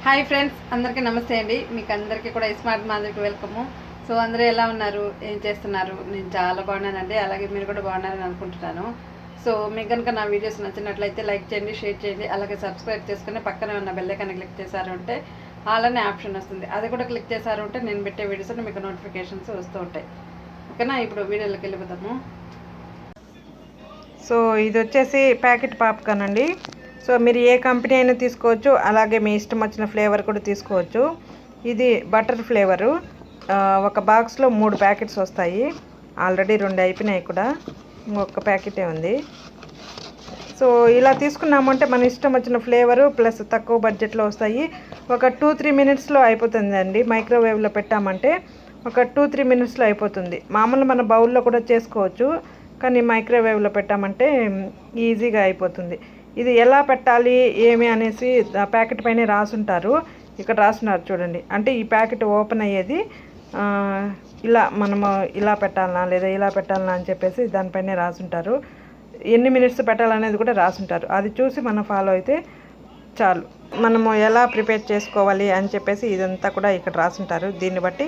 Hi friends, అందరికీ నమస్తే అండి. మీకు అందరికీ కూడా స్మార్ట్ మాదిరికి వెల్కము. సో అందరూ ఎలా ఉన్నారు, ఏం చేస్తున్నారు? నేను చాలా బాగున్నానండి. అలాగే మీరు కూడా బాగున్నారని అనుకుంటున్నాను. సో మీకు కనుక నా వీడియోస్ నచ్చినట్లయితే లైక్ చేయండి, షేర్ చేయండి, అలాగే సబ్స్క్రైబ్ చేసుకుని పక్కనే ఉన్న బెల్ ఐకాన్ క్లిక్ చేశారు అంటే ఆల్ అనే ఆప్షన్ వస్తుంది. అది కూడా క్లిక్ చేశారు అంటే నేను పెట్టే వీడియోస్ మీకు నోటిఫికేషన్స్ వస్తూ ఉంటాయి. ఓకేనా? ఇప్పుడు వీడియోలోకి వెళ్ళిపోతాము. సో ఇది వచ్చేసి ప్యాకెట్ పాప్కార్న్ అండి. సో మీరు ఏ కంపెనీ అయినా తీసుకోవచ్చు, అలాగే మీ ఇష్టం వచ్చిన ఫ్లేవర్ కూడా తీసుకోవచ్చు. ఇది బటర్ ఫ్లేవరు. ఒక బాక్స్లో 3 ప్యాకెట్స్ వస్తాయి. ఆల్రెడీ 2 అయిపోయినాయి కూడా, ఇంకొక ప్యాకెటే ఉంది. సో ఇలా తీసుకున్నామంటే మన ఇష్టం వచ్చిన ఫ్లేవరు ప్లస్ తక్కువ బడ్జెట్లో వస్తాయి. ఒక 2-3 మినిట్స్లో అయిపోతుందండి. మైక్రోవేవ్లో పెట్టామంటే ఒక 2-3 మినిట్స్లో అయిపోతుంది. మామూలు మన బౌల్లో కూడా చేసుకోవచ్చు, కానీ మైక్రోవేవ్లో పెట్టామంటే ఈజీగా అయిపోతుంది. ఇది ఎలా పెట్టాలి ఏమి అనేసి ప్యాకెట్ పైన రాసుంటారు. ఇక్కడ రాసున్నారు చూడండి. అంటే ఈ ప్యాకెట్ ఓపెన్ అయ్యేది ఇలా మనము ఇలా పెట్టాలనా లేదా ఇలా పెట్టాలనా అని చెప్పేసి దానిపైనే రాసుంటారు. ఎన్ని మినిట్స్ పెట్టాలనేది కూడా రాసుంటారు. అది చూసి మనం ఫాలో అయితే చాలు. మనము ఎలా ప్రిపేర్ చేసుకోవాలి అని చెప్పేసి ఇదంతా కూడా ఇక్కడ రాసుంటారు. దీన్ని బట్టి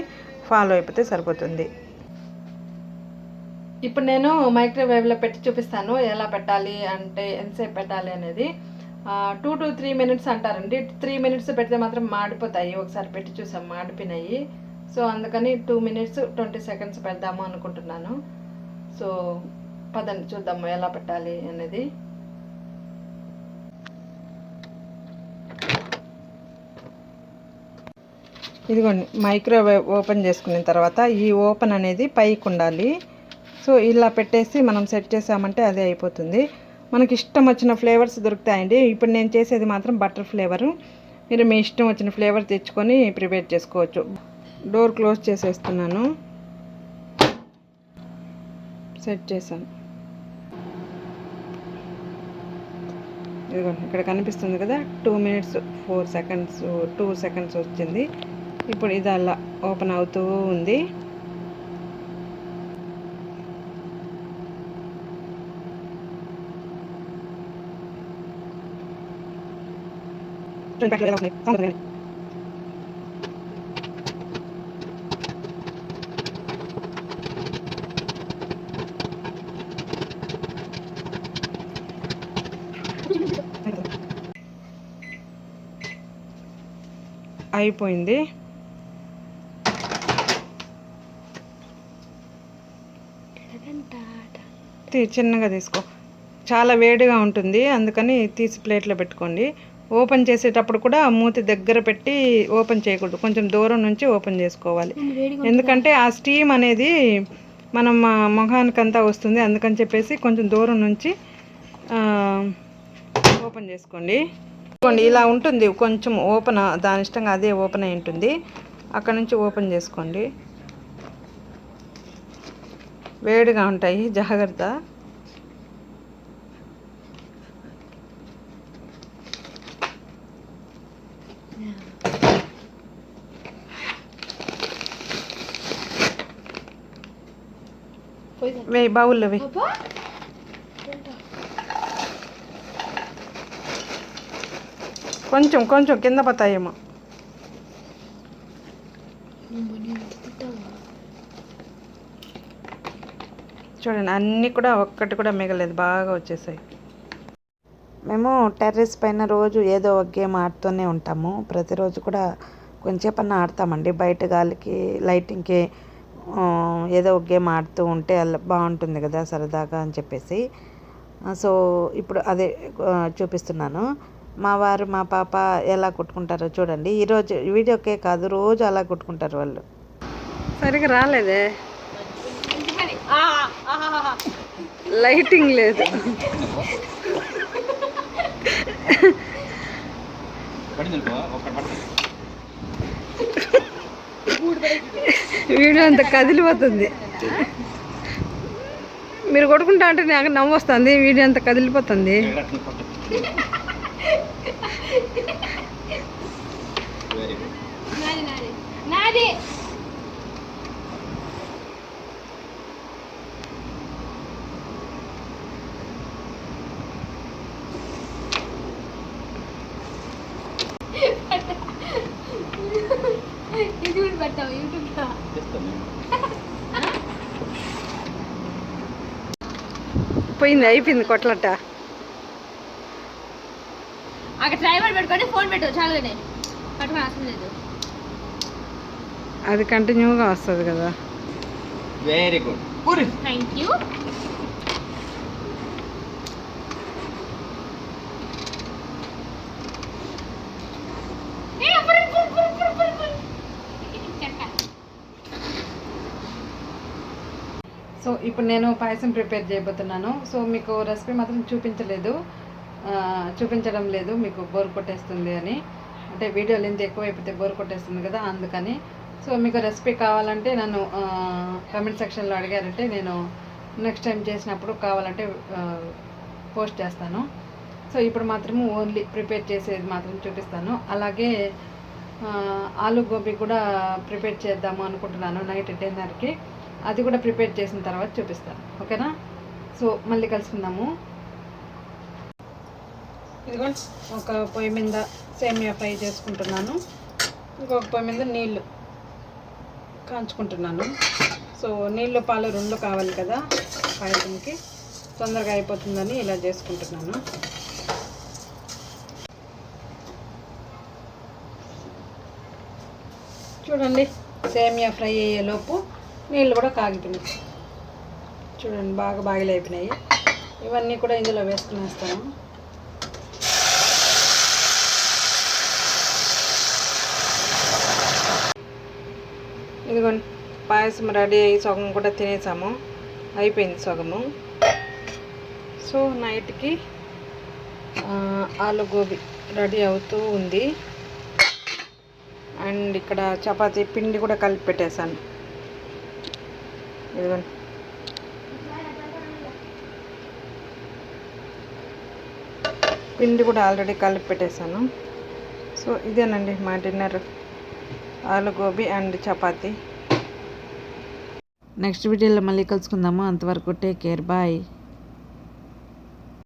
ఫాలో అయిపోతే సరిపోతుంది. ఇప్పుడు నేను మైక్రోవేవ్లో పెట్టి చూపిస్తాను ఎలా పెట్టాలి, అంటే ఎంతసేపు పెట్టాలి అనేది. 2 to 3 మినిట్స్ అంటారండి. 3 మినిట్స్ పెడితే మాత్రం మాడిపోతాయి. ఒకసారి పెట్టి చూసాం, మాడిపోయినాయి. సో అందుకని 2 మినిట్స్ 20 సెకండ్స్ పెడదాము అనుకుంటున్నాను. సో పదండి చూద్దాము ఎలా పెట్టాలి అనేది. ఇదిగోండి, మైక్రోవేవ్ ఓపెన్ చేసుకున్న తర్వాత ఈ ఓపెన్ అనేది పైకి ఉండాలి. సో ఇలా పెట్టేసి మనం సెట్ చేసామంటే అదే అయిపోతుంది. మనకి ఇష్టం వచ్చిన ఫ్లేవర్స్ దొరుకుతాయండి. ఇప్పుడు నేను చేసేది మాత్రం బటర్ ఫ్లేవరు. మీరు మీ ఇష్టం వచ్చిన ఫ్లేవర్ తెచ్చుకొని ప్రిపేర్ చేసుకోవచ్చు. డోర్ క్లోజ్ చేసేస్తున్నాను. సెట్ చేశాను. ఇదిగోండి, ఇక్కడ కనిపిస్తుంది కదా, 2 మినిట్స్ 4 సెకండ్స్ 2 సెకండ్స్ వచ్చింది. ఇప్పుడు ఇది అలా ఓపెన్ అవుతూ ఉంది. అయిపోయింది. చిన్నగా తీసుకో, చాలా వేడిగా ఉంటుంది, అందుకని తీసి ప్లేట్లో పెట్టుకోండి. ఓపెన్ చేసేటప్పుడు కూడా మూతి దగ్గర పెట్టి ఓపెన్ చేయకూడదు, కొంచెం దూరం నుంచి ఓపెన్ చేసుకోవాలి. ఎందుకంటే ఆ స్టీమ్ అనేది మనం మొహానికంతా వస్తుంది. అందుకని చెప్పేసి కొంచెం దూరం నుంచి ఓపెన్ చేసుకోండి. ఇలా ఉంటుంది, కొంచెం ఓపెన్, దాని ఇష్టంగా అదే ఓపెన్ అయి ఉంటుంది. అక్కడ నుంచి ఓపెన్ చేసుకోండి. వేడిగా ఉంటాయి, జాగ్రత్త. వేయి బౌల్లో వేయి. కొంచెం కొంచెం కింద పడతాయేమో. చూడండి, అన్నీ కూడా ఒక్కటి కూడా మిగలేదు, బాగా వచ్చేసాయి. మేము టెర్రస్ పైన రోజు ఏదో ఒక గేమ్ ఆడుతూనే ఉంటాము. ప్రతిరోజు కూడా కొంచెంసేపన్నా ఆడతామండి. బయట గాలికి లైటింగ్కి ఏదో ఒక గేమ్ ఆడుతూ ఉంటే అలా బాగుంటుంది కదా, సరదాగా అని చెప్పేసి. సో ఇప్పుడు అదే చూపిస్తున్నాను. మా వారు మా పాప ఎలా కొట్టుకుంటారో చూడండి. ఈరోజు వీడియోకే కాదు, రోజు అలా కొట్టుకుంటారు వాళ్ళు. సరిగా రాలేదే, లైటింగ్ లేదు. వీడియో అంతా కదిలిపోతుంది. మీరు కొట్టుకుంటా అంటే నాకు నవ్వు వస్తుంది. వీడియో అంతా కదిలిపోతుంది. పెడతావు యూట్యూబ్లో? పోయింది, అయిపోయింది కొట్లట. అక్కడ డ్రైవర్ పెట్టుకొని ఫోన్ పెట్టు చాలుగానే, పట్టుకొని అవసరం లేదు. అది కంటిన్యూగా వస్తుంది కదా. Very good, thank you. So ఇప్పుడు నేను పాయసం ప్రిపేర్ చేయబోతున్నాను. సో మీకు రెసిపీ మాత్రం చూపించడం లేదు, మీకు బోర్ కొట్టేస్తుంది అని. అంటే వీడియో లెంత్ ఎక్కువైపోతే బోర్ కొట్టేస్తుంది కదా, అందుకని. సో మీకు రెసిపీ కావాలంటే నన్ను కామెంట్ సెక్షన్లో అడిగారంటే నేను నెక్స్ట్ టైం చేసినప్పుడు కావాలంటే పోస్ట్ చేస్తాను. సో ఇప్పుడు మాత్రము ఓన్లీ ప్రిపేర్ చేసేది మాత్రం చూపిస్తాను. అలాగే ఆలు గోబీ కూడా ప్రిపేర్ చేద్దాము అనుకుంటున్నాను నైట్ డిన్నర్కి. అది కూడా ప్రిపేర్ చేసిన తర్వాత చూపిస్తాను, ఓకేనా? సో మళ్ళీ కలుసుకుందాము. ఇదిగోండి, ఒక పొయ్యి మీద సేమియా ఫ్రై చేసుకుంటున్నాను, ఇంకొక పొయ్యి మీద నీళ్ళు కాంచుకుంటున్నాను. సో నీళ్ళు పాలు రెండు కావాలి కదా పాయసంకి, తొందరగా అయిపోతుందని ఇలా చేసుకుంటున్నాను. చూడండి, సేమియా ఫ్రై అయ్యేలోపు నీళ్ళు కూడా కాగిపోయినాయి. చూడండి, బాగా బాయిల్ అయిపోయినాయి. ఇవన్నీ కూడా ఇందులో వేసుకునేస్తాను. ఇదిగోండి, పాయసం రెడీ అయ్యి సగం కూడా తినేసాము, అయిపోయింది సగము. సో నైట్కి ఆలు గోబీ రెడీ అవుతూ ఉంది. అండ్ ఇక్కడ చపాతీ పిండి కూడా కలిపి పెట్టేశాను. ఇదిగోండి, పిండి కూడా ఆల్రెడీ కలిపి పెట్టేశాను. సో ఇదేనండి మా డిన్నర్, ఆలు గోబీ అండ్ చపాతీ. నెక్స్ట్ వీడియోలో మళ్ళీ కలుసుకుందాము. అంతవరకు టేక్ కేర్, బాయ్.